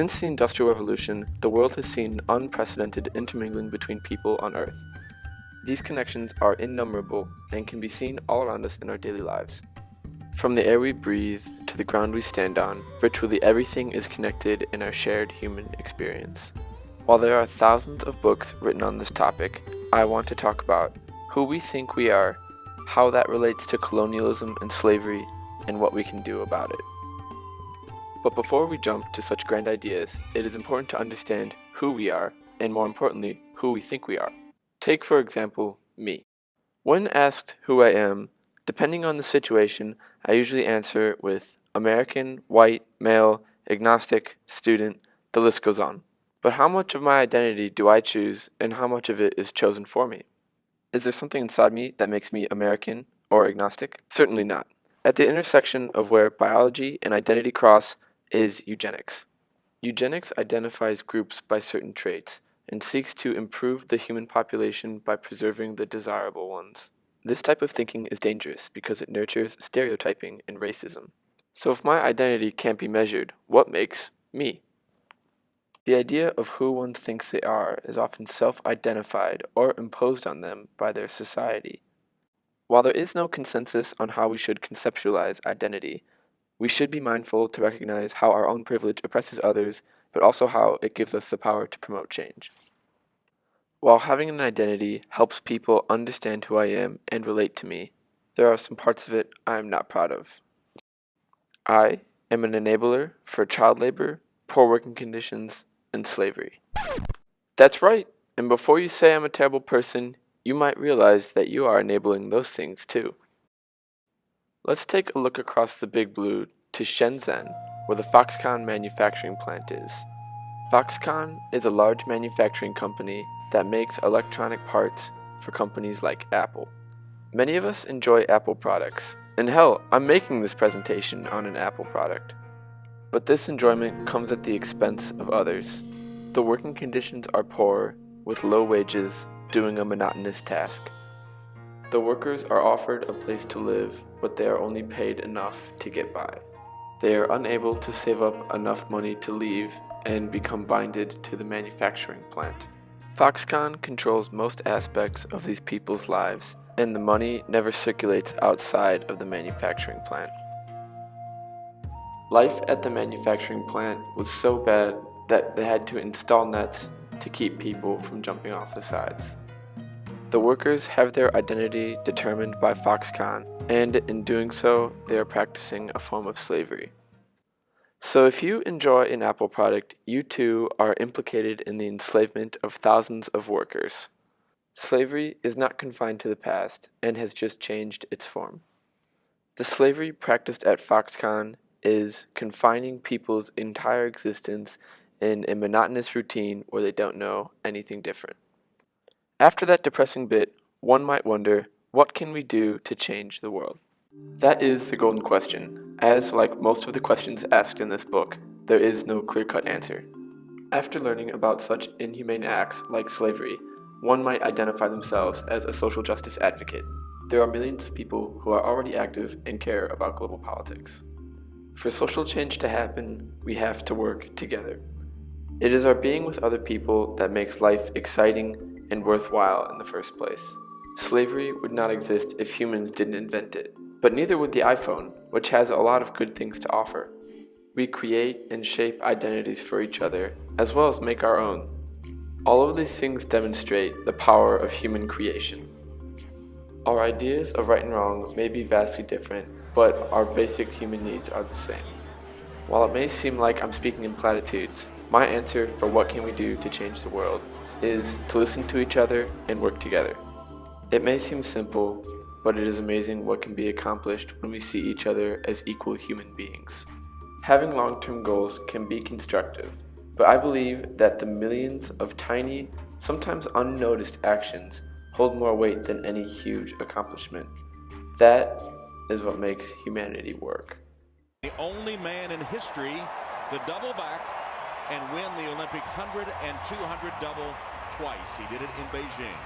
Since the Industrial Revolution, the world has seen unprecedented intermingling between people on Earth. These connections are innumerable and can be seen all around us in our daily lives. From the air we breathe to the ground we stand on, virtually everything is connected in our shared human experience. While there are thousands of books written on this topic, I want to talk about who we think we are, how that relates to colonialism and slavery, and what we can do about it. But before we jump to such grand ideas, it is important to understand who we are, and more importantly, who we think we are. Take, for example, me. When asked who I am, depending on the situation, I usually answer with American, white, male, agnostic, student, the list goes on. But how much of my identity do I choose, and how much of it is chosen for me? Is there something inside me that makes me American or agnostic? Certainly not. At the intersection of where biology and identity cross is eugenics. Eugenics identifies groups by certain traits and seeks to improve the human population by preserving the desirable ones. This type of thinking is dangerous because it nurtures stereotyping and racism. So if my identity can't be measured, what makes me? The idea of who one thinks they are is often self-identified or imposed on them by their society. While there is no consensus on how we should conceptualize identity, we should be mindful to recognize how our own privilege oppresses others, but also how it gives us the power to promote change. While having an identity helps people understand who I am and relate to me, there are some parts of it I am not proud of. I am an enabler for child labor, poor working conditions, and slavery. That's right, and before you say I'm a terrible person, you might realize that you are enabling those things too. Let's take a look across the Big Blue to Shenzhen, where the Foxconn manufacturing plant is. Foxconn is a large manufacturing company that makes electronic parts for companies like Apple. Many of us enjoy Apple products, and hell, I'm making this presentation on an Apple product. But this enjoyment comes at the expense of others. The working conditions are poor, with low wages, doing a monotonous task. The workers are offered a place to live, but they are only paid enough to get by. They are unable to save up enough money to leave and become binded to the manufacturing plant. Foxconn controls most aspects of these people's lives, and the money never circulates outside of the manufacturing plant. Life at the manufacturing plant was so bad that they had to install nets to keep people from jumping off the sides. The workers have their identity determined by Foxconn, and in doing so, they are practicing a form of slavery. So if you enjoy an Apple product, you too are implicated in the enslavement of thousands of workers. Slavery is not confined to the past and has just changed its form. The slavery practiced at Foxconn is confining people's entire existence in a monotonous routine where they don't know anything different. After that depressing bit, one might wonder, what can we do to change the world? That is the golden question. As like most of the questions asked in this book, there is no clear-cut answer. After learning about such inhumane acts like slavery, one might identify themselves as a social justice advocate. There are millions of people who are already active and care about global politics. For social change to happen, we have to work together. It is our being with other people that makes life exciting and worthwhile in the first place. Slavery would not exist if humans didn't invent it, but neither would the iPhone, which has a lot of good things to offer. We create and shape identities for each other, as well as make our own. All of these things demonstrate the power of human creation. Our ideas of right and wrong may be vastly different, but our basic human needs are the same. While it may seem like I'm speaking in platitudes, my answer for what can we do to change the world is to listen to each other and work together. It may seem simple, but it is amazing what can be accomplished when we see each other as equal human beings. Having long-term goals can be constructive, but I believe that the millions of tiny, sometimes unnoticed actions hold more weight than any huge accomplishment. That is what makes humanity work. The only man in history to double back and win the Olympic 100 and 200 double twice. He did it in Beijing.